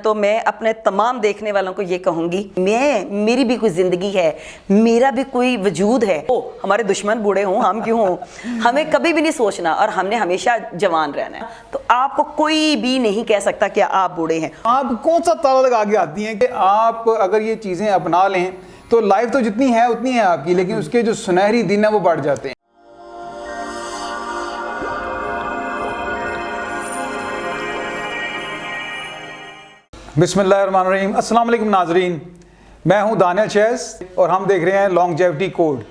تو میں اپنے تمام دیکھنے والوں کو یہ کہوں گی، میری بھی کوئی زندگی ہے، میرا بھی کوئی وجود ہے. ہمارے دشمن بوڑھے ہوں، ہم کیوں ہوں، ہمیں کبھی بھی نہیں سوچنا اور ہم نے ہمیشہ جوان رہنا ہے. تو آپ کو کوئی بھی نہیں کہہ سکتا کہ آپ بوڑھے ہیں. آپ کون سا تالا لگا کے آتی ہیں کہ آپ اگر یہ چیزیں اپنا لیں تو لائف تو جتنی ہے اتنی ہے آپ کی، لیکن اس کے جو سنہری دن ہیں وہ بڑھ جاتے ہیں. بسم اللہ الرحمن الرحیم. السلام علیکم ناظرین، میں ہوں دانیال شیز اور ہم دیکھ رہے ہیں لانگجیوٹی کوڈ.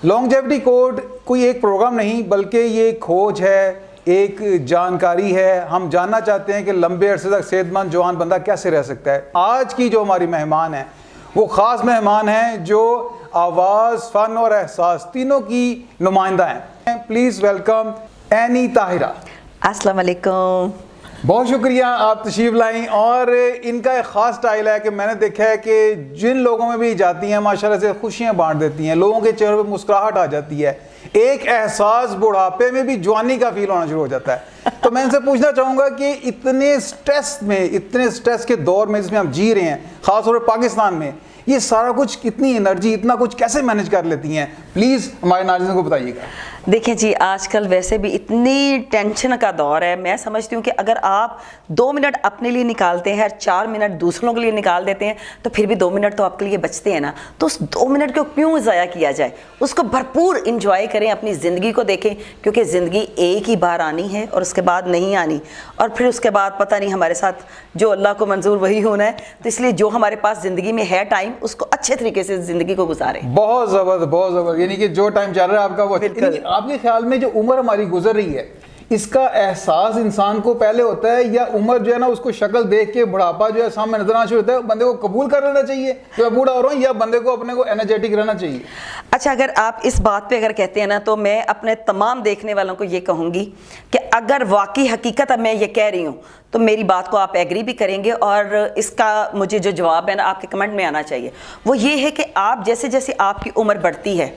لانگجیوٹی کوڈ کوئی ایک پروگرام نہیں بلکہ یہ کھوج ہے، ایک جانکاری ہے. ہم جاننا چاہتے ہیں کہ لمبے عرصے تک صحت مند جوان بندہ کیسے رہ سکتا ہے. آج کی جو ہماری مہمان ہیں وہ خاص مہمان ہیں جو آواز، فن اور احساس تینوں کی نمائندہ ہیں. Please welcome any Tahira. السلام علیکم. بہت شکریہ آپ تشریف لائیں. اور ان کا ایک خاص سٹائل ہے کہ میں نے دیکھا ہے کہ جن لوگوں میں بھی جاتی ہیں ماشاءاللہ سے خوشیاں بانٹ دیتی ہیں، لوگوں کے چہروں پہ مسکراہٹ آ جاتی ہے، ایک احساس بڑھاپے میں بھی جوانی کا فیل ہونا شروع ہو جاتا ہے. تو میں ان سے پوچھنا چاہوں گا کہ اتنے سٹریس کے دور میں جس میں ہم جی رہے ہیں، خاص طور پہ پاکستان میں، یہ سارا کچھ اتنی انرجی، اتنا کچھ کیسے مینج کر لیتی ہیں؟ پلیز ہمارے ناظرین کو بتائیے گا. دیکھیں جی، آج کل ویسے بھی اتنی ٹینشن کا دور ہے. میں سمجھتی ہوں کہ اگر آپ 2 منٹ اپنے لیے نکالتے ہیں اور 4 منٹ دوسروں کے لیے نکال دیتے ہیں تو پھر بھی 2 منٹ تو آپ کے لیے بچتے ہیں نا. تو اس 2 منٹ کو کیوں ضائع کیا جائے؟ اس کو بھرپور انجوائے کریں، اپنی زندگی کو دیکھیں، کیونکہ زندگی ایک ہی بار آنی ہے اور اس کے بعد نہیں آنی. اور پھر اس کے بعد پتہ نہیں ہمارے ساتھ جو اللہ کو منظور وہی ہونا ہے. تو اس لیے جو ہمارے پاس زندگی میں ہے ٹائم، اس کو اچھے طریقے سے زندگی کو گزاریں. بہت زبردست. یعنی کہ جو ٹائم چل رہا ہے آپ کا وہ آپ کے خیال میں جو عمر ہماری گزر رہی ہے اس کا احساس انسان کو پہلے ہوتا ہے، یا عمر جو ہے نا اس کو شکل دیکھ کے بڑھاپا جو ہے سامنے نظر آنا شروع ہوتا ہے، بندے کو قبول کر لینا چاہیے کہ میں بوڑھا ہو رہا ہوں، یا بندے کو اپنے کو انرجیٹک رہنا چاہیے؟ اچھا، اگر آپ اس بات پہ اگر کہتے ہیں نا تو میں اپنے تمام دیکھنے والوں کو یہ کہوں گی کہ اگر واقعی حقیقت اب میں یہ کہہ رہی ہوں تو میری بات کو آپ ایگری بھی کریں گے، اور اس کا مجھے جو جواب ہے نا آپ کے کمنٹ میں آنا چاہیے. وہ یہ ہے کہ آپ جیسے جیسے آپ کی عمر بڑھتی ہے،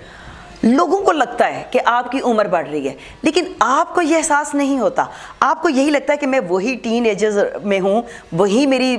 لوگوں کو لگتا ہے کہ آپ کی عمر بڑھ رہی ہے، لیکن آپ کو یہ احساس نہیں ہوتا. آپ کو یہی لگتا ہے کہ میں وہی ٹین ایجز میں ہوں، وہی میری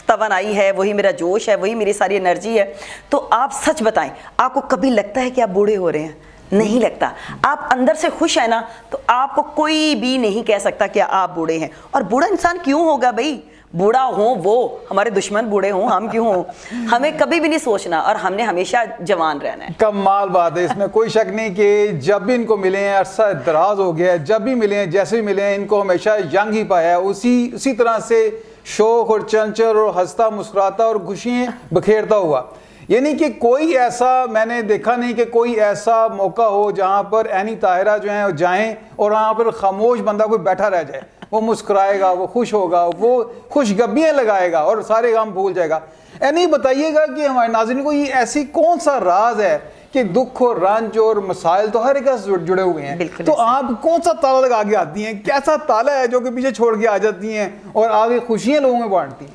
توانائی ہے، وہی میرا جوش ہے، وہی میری ساری انرجی ہے. تو آپ سچ بتائیں، آپ کو کبھی لگتا ہے کہ آپ بوڑھے ہو رہے ہیں؟ نہیں لگتا. آپ اندر سے خوش ہیں نا، تو آپ کو کوئی بھی نہیں کہہ سکتا کہ آپ بوڑھے ہیں. اور بوڑھا انسان کیوں ہوگا بھائی؟ بوڑھا ہوں وہ، ہمارے دشمن بوڑھے ہوں، ہم کیوں ہوں، ہمیں کبھی بھی نہیں سوچنا اور ہم نے ہمیشہ جوان رہنا ہے. کمال بات ہے، اس میں کوئی شک نہیں کہ جب بھی ان کو ملے ہیں، عرصہ دراز ہو گیا ہے، جب بھی ملے ہیں، جیسے بھی ملے ہیں، ان کو ہمیشہ ینگ ہی پایا ہے. اسی طرح سے شوق اور چنچل اور ہنستا مسکراتا اور خوشیاں بکھیرتا ہوا. یعنی کہ کوئی ایسا میں نے دیکھا نہیں کہ کوئی ایسا موقع ہو جہاں پر اینی طاہرہ جو ہیں جائیں اور وہاں پر خاموش بندہ کوئی بیٹھا رہ جائے. وہ مسکرائے گا، وہ خوش ہوگا، وہ خوشگبیاں لگائے گا اور سارے غم بھول جائے گا. اینی بتائیے گا کہ ہمارے ناظرین کو یہ ایسی کون سا راز ہے کہ دکھ اور رنج اور مسائل تو ہر ایک سے جڑے ہوئے ہیں، تو آپ کون سا تالا لگا کے آتی ہیں؟ کیسا تالا ہے جو کہ پیچھے چھوڑ کے آ جاتی ہیں اور آگے خوشیاں لوگوں میں بانٹتی ہیں؟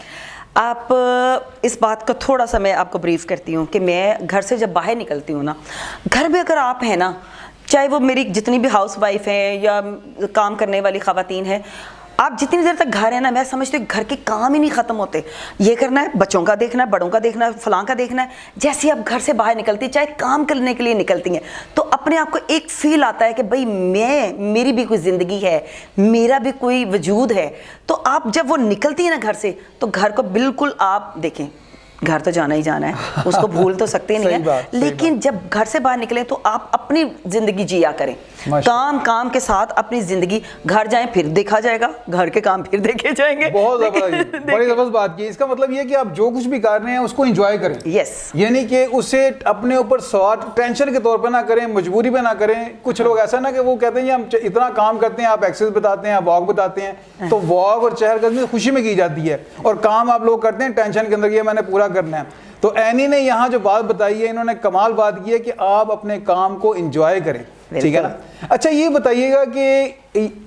آپ اس بات کو تھوڑا سا میں آپ کو بریف کرتی ہوں کہ میں گھر سے جب باہر نکلتی ہوں نا، گھر میں اگر آپ ہیں نا، چاہے وہ میری جتنی بھی ہاؤس وائف ہیں یا کام کرنے والی خواتین ہیں، آپ جتنی دیر تک گھر ہیں نا، میں سمجھتی ہوں گھر کے کام ہی نہیں ختم ہوتے. یہ کرنا ہے، بچوں کا دیکھنا ہے، بڑوں کا دیکھنا ہے، فلاں کا دیکھنا ہے. جیسے ہی آپ گھر سے باہر نکلتی ہیں، چاہے کام کرنے کے لیے نکلتی ہیں، تو اپنے آپ کو ایک فیل آتا ہے کہ بھائی میری بھی کوئی زندگی ہے، میرا بھی کوئی وجود ہے. تو آپ جب وہ نکلتی ہیں نا گھر سے، تو گھر کو بالکل آپ دیکھیں، گھر تو جانا ہی جانا ہے، اس کو بھول تو سکتے نہیں ہیں، لیکن جب گھر سے باہر نکلیں تو آپ اپنی زندگی جیا کریں، کام کے ساتھ اپنی زندگی. گھر جائیں پھر دیکھا جائے گا، گھر کے کام پھر دیکھے جائیں گے. بہت زبردست، بڑی زبردست بات کی. اس کا مطلب یہ کہ آپ جو کچھ بھی کر رہے ہیں اس کو انجوائے کریں. یس. یعنی کہ اسے اپنے اوپر سوار ٹینشن کے طور پہ نہ کریں، مجبوری پہ نہ کریں. کچھ لوگ ایسا نا کہ وہ کہتے ہیں ہم اتنا کام کرتے ہیں، آپ ایکسرسائز بتاتے ہیں، آپ واک بتاتے ہیں، تو واک اور چہل قدمی خوشی میں کی جاتی ہے، اور کام آپ لوگ کرتے ہیں ٹینشن کے اندر، یہ میں نے پورا کرنا ہے. تو اینی نے یہاں جو بات بتائی ہے، انہوں نے کمال بات کی ہے کہ آپ اپنے کام کو انجوائے کریں. ٹھیک ہے نا. اچھا یہ بتائیے گا کہ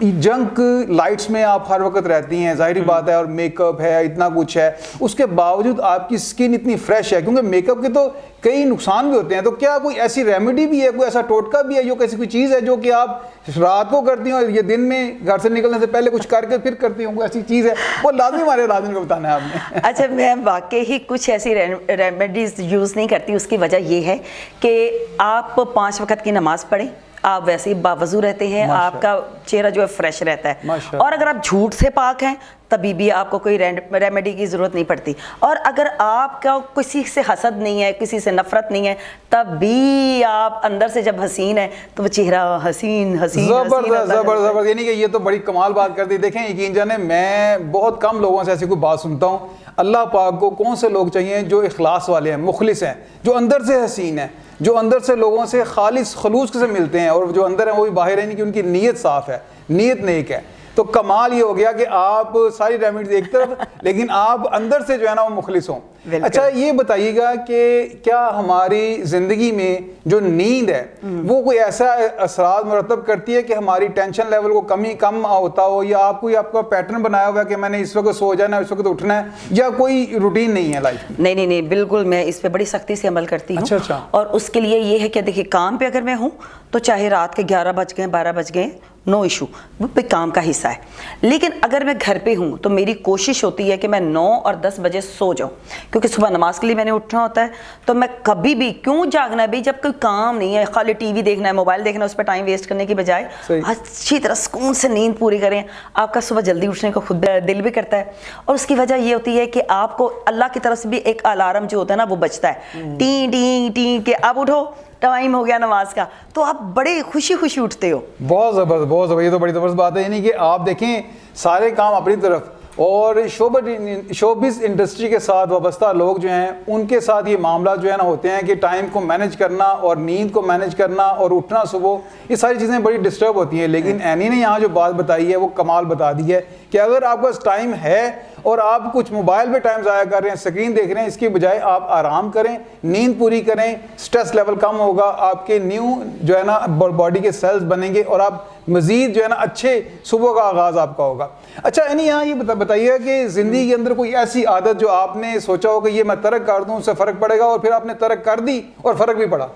جنک لائٹس میں آپ ہر وقت رہتی ہیں, ظاہری بات ہے, اور میک اپ ہے, اتنا کچھ ہے, اس کے باوجود آپ کی اسکن اتنی فریش ہے, کیونکہ میک اپ کے تو کئی نقصان بھی ہوتے ہیں, تو کیا کوئی ایسی ریمیڈی بھی ہے, کوئی ایسا ٹوٹکا بھی ہے, جو کیسی کوئی چیز ہے جو کہ آپ رات کو کرتی ہوں اور یہ دن میں گھر سے نکلنے سے پہلے کچھ کر کے پھر کرتی ہوں, کوئی ایسی چیز ہے وہ لازمی ہمارے لازمی کو بتانا ہے آپ نے. اچھا میں واقعی ہی کچھ ایسی ریمیڈیز یوز نہیں کرتی. اس کی وجہ یہ ہے کہ آپ 5 وقت کی نماز پڑھیں, آپ ویسے ہی باوضو رہتے ہیں, آپ کا چہرہ جو ہے فریش رہتا ہے, اور اگر آپ جھوٹ سے پاک ہیں تبھی بھی آپ کو کوئی ریمیڈی کی ضرورت نہیں پڑتی. اور اگر آپ کا کسی سے حسد نہیں ہے, کسی سے نفرت نہیں ہے, تب بھی آپ اندر سے جب حسین ہے تو وہ چہرہ حسین حسین زبردست. یعنی کہ یہ تو بڑی کمال بات کر دی. دیکھیں یقین جانے میں بہت کم لوگوں سے ایسی کوئی بات سنتا ہوں. اللہ پاک کو کون سے لوگ چاہیے جو اخلاص والے ہیں, مخلص ہیں, جو اندر سے حسین ہیں, جو اندر سے لوگوں سے خالص خلوص سے ملتے ہیں, اور جو اندر ہیں وہ بھی باہر ہے, نہیں کہ ان کی نیت صاف ہے, نیت نیک ہے. تو کمال یہ ہو گیا کہ آپ ساری ریمیڈیز ایک طرف, لیکن آپ اندر سے جو ہے نا وہ مخلص ہوں. اچھا یہ بتائیے گا کہ کیا ہماری زندگی میں جو نیند ہے وہ کوئی ایسا اثرات مرتب کرتی ہے کہ ہماری ٹینشن لیول کو کم ہوتا ہو, یا آپ کا پیٹرن بنایا ہوا ہے کہ میں نے اس وقت سو جانا ہے, اس وقت اٹھنا ہے, یا کوئی روٹین نہیں ہے لائف میں؟ نہیں, بالکل میں اس پہ بڑی سختی سے عمل کرتی ہوں. اچھا. اور اس کے لیے یہ ہے کہ دیکھیے کام پہ اگر میں ہوں تو چاہے رات کے 11 بج گئے 12 بج گئے, نو ایشو, وہ پہ کام کا حصہ ہے. لیکن اگر میں گھر پہ ہوں تو میری کوشش ہوتی ہے کہ میں 9 اور 10 بجے سو جاؤں, کیونکہ صبح نماز کے لیے میں نے اٹھنا ہوتا ہے. تو میں کبھی بھی کیوں جاگنا ہے بھائی, جب کوئی کام نہیں ہے, خالی ٹی وی دیکھنا ہے, موبائل دیکھنا ہے, اس پہ ٹائم ویسٹ کرنے کی بجائے اچھی طرح سکون سے نیند پوری کریں. آپ کا صبح جلدی اٹھنے کو خود دل بھی کرتا ہے. اور اس کی وجہ یہ ہوتی ہے کہ آپ کو اللہ کی طرف سے بھی ایک الارم جو ہوتا ہے نا وہ بجتا ہے, ٹیں ٹیں ٹیں کہ اب اٹھو, ٹائم ہو گیا نماز کا, تو آپ بڑے خوشی اٹھتے ہو. بہت زبردست, بہت زبردست. یہ تو بڑی زبردست بات ہے. یعنی کہ آپ دیکھیں سارے کام اپنی طرف, اور شوبز انڈسٹری کے ساتھ وابستہ لوگ جو ہیں ان کے ساتھ یہ معاملات جو ہے نا ہوتے ہیں کہ ٹائم کو مینیج کرنا اور نیند کو مینیج کرنا اور اٹھنا صبح, یہ ساری چیزیں بڑی ڈسٹرب ہوتی ہیں. لیکن اینی نے یہاں جو بات بتائی ہے وہ کمال بتا دی ہے کہ اگر آپ کے پاس ٹائم ہے اور آپ کچھ موبائل پہ ٹائم ضائع کر رہے ہیں, اسکرین دیکھ رہے ہیں, اس کی بجائے آپ آرام کریں, نیند پوری کریں, سٹریس لیول کم ہوگا, آپ کے نیو جو ہے نا باڈی کے سیلز بنیں گے, اور آپ مزید جو ہے نا اچھے صبح کا آغاز آپ کا ہوگا. اچھا یعنی یہاں یہ بتائیے کہ زندگی کے اندر کوئی ایسی عادت جو آپ نے سوچا ہو کہ یہ میں ترک کر دوں اس سے فرق پڑے گا, اور پھر آپ نے ترک کر دی اور فرق بھی پڑا؟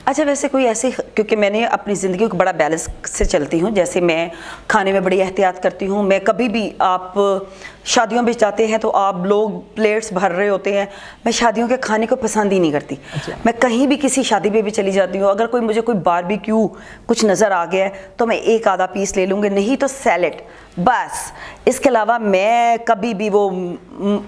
اچھا ویسے کوئی ایسی, کیونکہ میں نے اپنی زندگی کو بڑا بیلنس سے چلتی ہوں. جیسے میں کھانے میں بڑی احتیاط کرتی ہوں. میں کبھی بھی, آپ شادیوں میں جاتے ہیں تو آپ لوگ پلیٹس بھر رہے ہوتے ہیں, میں شادیوں کے کھانے کو پسند ہی نہیں کرتی. میں کہیں بھی کسی شادی پہ بھی چلی جاتی ہوں, اگر کوئی مجھے کوئی باربیکیو کچھ نظر آ گیا ہے تو میں ایک آدھا پیس لے لوں گی, نہیں تو سیلڈ بس. اس کے علاوہ میں کبھی بھی وہ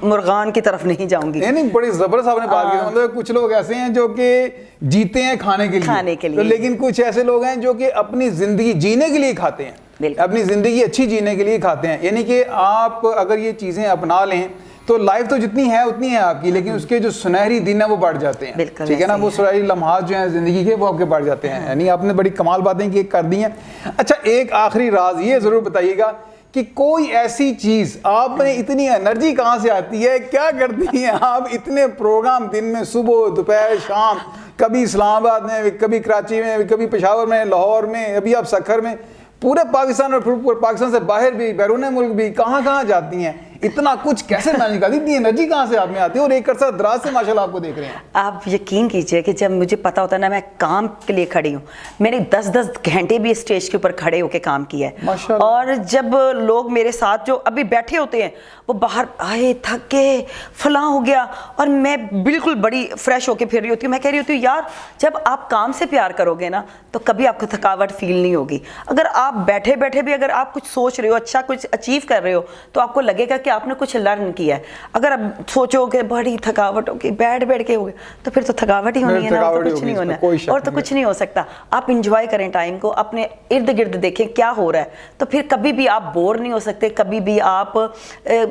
مرغان کی طرف نہیں جاؤں گی. نہیں بڑی زبردست آپ نے بات کی. مطلب کچھ لوگ ایسے ہیں جو کہ جیتے ہیں کھانے کے لیے, لیکن کچھ ایسے لوگ ہیں جو کہ اپنی زندگی جینے کے لیے کھاتے ہیں, اپنی زندگی اچھی جینے کے لیے کھاتے ہیں. یعنی کہ آپ اگر یہ چیزیں اپنا لیں تو لائف تو جتنی ہے اتنی ہے آپ کی, لیکن اس کے جو سنہری دن ہیں وہ بڑھ جاتے ہیں. ٹھیک ہے نا, وہ سنہری لمحات جو ہیں زندگی کے وہ آپ کے بڑھ جاتے ہیں. یعنی آپ نے بڑی کمال باتیں کر دی ہیں. اچھا ایک آخری راز یہ ضرور بتائیے گا کہ کوئی ایسی چیز, آپ میں اتنی انرجی کہاں سے آتی ہے, کیا کرتی ہیں آپ, اتنے پروگرام دن میں, صبح دوپہر شام, کبھی اسلام آباد میں, کبھی کراچی میں, کبھی پشاور میں, لاہور میں, ابھی آپ سکھر میں, پورے پاکستان اور پاکستان سے باہر بھی, بیرون ملک بھی, کہاں جاتی ہیں, اتنا کچھ کیسے مینج کرتی, اتنی انرجی کہاں سے آپ میں آتی ہے, اور ایک عرصہ دراز سے ماشاءاللہ آپ کو دیکھ رہے ہیں. آپ یقین کیجئے کہ جب مجھے پتا ہوتا ہے نا میں کام کے لیے کھڑی ہوں, میں نے 10 گھنٹے بھی اسٹیج کے اوپر کھڑے ہو کے کام کیا ہے. اور جب لوگ میرے ساتھ جو ابھی بیٹھے ہوتے ہیں وہ باہر آئے تھک کے فلاں ہو گیا, اور میں بالکل بڑی فریش ہو کے پھر رہی ہوتی ہوں. میں کہہ رہی ہوتی ہوں یار جب آپ کام سے پیار کرو گے نا تو کبھی آپ کو تھکاوٹ فیل نہیں ہوگی. اگر آپ بیٹھے بھی اگر آپ کچھ سوچ رہے ہو, اچھا کچھ اچیو کر رہے ہو, تو آپ کو لگے گا کہ آپ نے کچھ لرن کیا ہے. اگر آپ سوچو کہ بڑی تھکاوٹ ہوگی, بیٹھ کے ہوگی, تو پھر تو تھکاوٹ ہی ہونی ہے نا, اور تو کچھ نہیں ہونا, اور تو کچھ نہیں ہو سکتا. آپ انجوائے کریں ٹائم کو, اپنے ارد گرد دیکھیں کیا ہو رہا ہے, تو پھر کبھی بھی آپ بور نہیں ہو سکتے, کبھی بھی آپ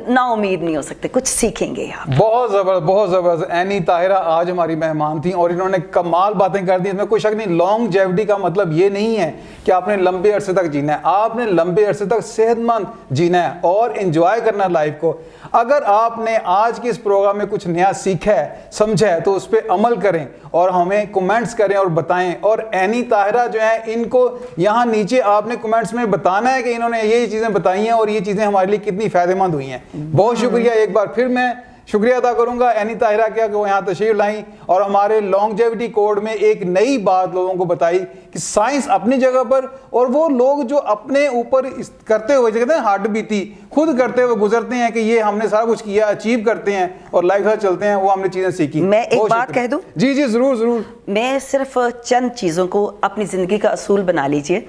نا امید نہیں ہو سکتے, کچھ سیکھیں گے آپ. بہت زبردست. اینی طاہرہ آج ہماری مہمان تھیں اور انہوں نے کمال باتیں کر دی. اس میں کوئی شک نہیں, لانگ جیوٹی کا مطلب یہ نہیں ہے کہ آپ نے لمبے عرصے تک جینا ہے, آپ نے لمبے عرصے تک صحت مند جینا ہے اور انجوائے کرنا لائف لائف کو. اگر آپ نے آج کے اس پروگرام میں کچھ نیا سیکھا ہے, سمجھا ہے, تو اس پہ عمل کریں اور ہمیں کمنٹس کریں اور بتائیں. اور اینی طاہرہ جو ہیں, ان کو یہاں نیچے آپ نے کمنٹس میں بتانا ہے کہ انہوں نے یہ چیزیں بتائی ہیں اور یہ چیزیں ہمارے لیے کتنی فائدہ مند ہوئی ہیں. بہت شکریہ. ایک بار پھر میں شکریہ ادا کروں گا اینی طاہرہ کیا کہ وہ یہاں تشریف لائیں اور ہمارے لانگجیوٹی کوڈ میں ایک نئی بات لوگوں کو بتائی کہ سائنس اپنی جگہ پر, اور وہ لوگ جو اپنے اوپر کرتے ہوئے کہتے ہیں ہارڈ بیتی خود کرتے ہوئے گزرتے ہیں کہ یہ ہم نے سارا کچھ کیا, اچیو کرتے ہیں اور لائف سے چلتے ہیں, وہ ہم نے چیزیں سیکھی. میں ایک بات کہہ دوں؟ جی جی ضرور ضرور. میں صرف چند چیزوں کو اپنی زندگی کا اصول بنا لیجئے.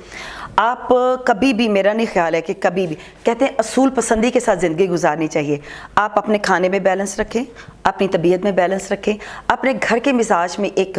آپ کبھی بھی, میرا نہیں خیال ہے کہ کبھی بھی, کہتے ہیں اصول پسندی کے ساتھ زندگی گزارنی چاہیے. آپ اپنے کھانے میں بیلنس رکھیں, اپنی طبیعت میں بیلنس رکھیں, اپنے گھر کے مزاج میں ایک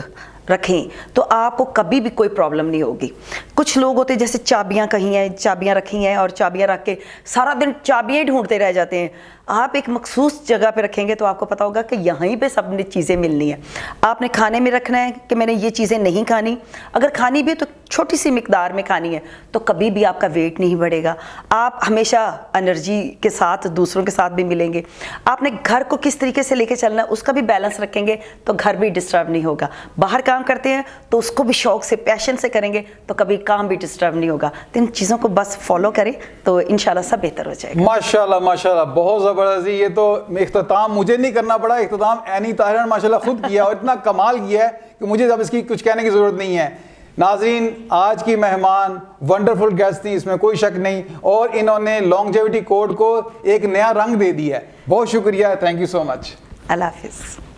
رکھیں, تو آپ کو کبھی بھی کوئی پرابلم نہیں ہوگی. کچھ لوگ ہوتے ہیں جیسے چابیاں کہیں ہیں, چابیاں رکھی ہیں اور چابیاں رکھ کے سارا دن چابیاں ہی ڈھونڈتے رہ جاتے ہیں. آپ ایک مخصوص جگہ پہ رکھیں گے تو آپ کو پتا ہوگا کہ یہیں پہ سب نے چیزیں ملنی ہیں. آپ نے کھانے میں رکھنا ہے کہ میں نے یہ چیزیں نہیں کھانی, اگر کھانی بھی ہے تو چھوٹی سی مقدار میں کھانی ہے, تو کبھی بھی آپ کا ویٹ نہیں بڑھے گا. آپ ہمیشہ انرجی کے ساتھ دوسروں کے ساتھ بھی ملیں گے. آپ نے گھر کو کس طریقے سے لے کے چلنا ہے اس کا بھی بیلنس رکھیں گے تو گھر بھی ڈسٹرب نہیں ہوگا. باہر کام کرتے ہیں تو اس کو بھی شوق سے پیشن سے کریں گے تو کبھی کام بھی ڈسٹرب نہیں ہوگا. تو ان چیزوں کو بس فالو کریں تو انشاءاللہ سب بہتر ہو جائے گا. ماشاءاللہ ماشاءاللہ, بہت زبردست. یہ تو اختتام مجھے نہیں کرنا پڑا, اختتام اینی طاہرہ نے ماشاءاللہ خود کیا اور اتنا کمال کیا ہے کہ مجھے اب اس کی کچھ کہنے کی ضرورت نہیں ہے. ناظرین, آج کی مہمان ونڈرفل گیسٹ تھی, اس میں کوئی شک نہیں, اور انہوں نے لانگجیوٹی کوڈ کو ایک نیا رنگ دے دیا ہے. بہت شکریہ, تھینک یو سو مچ. اللہ حافظ.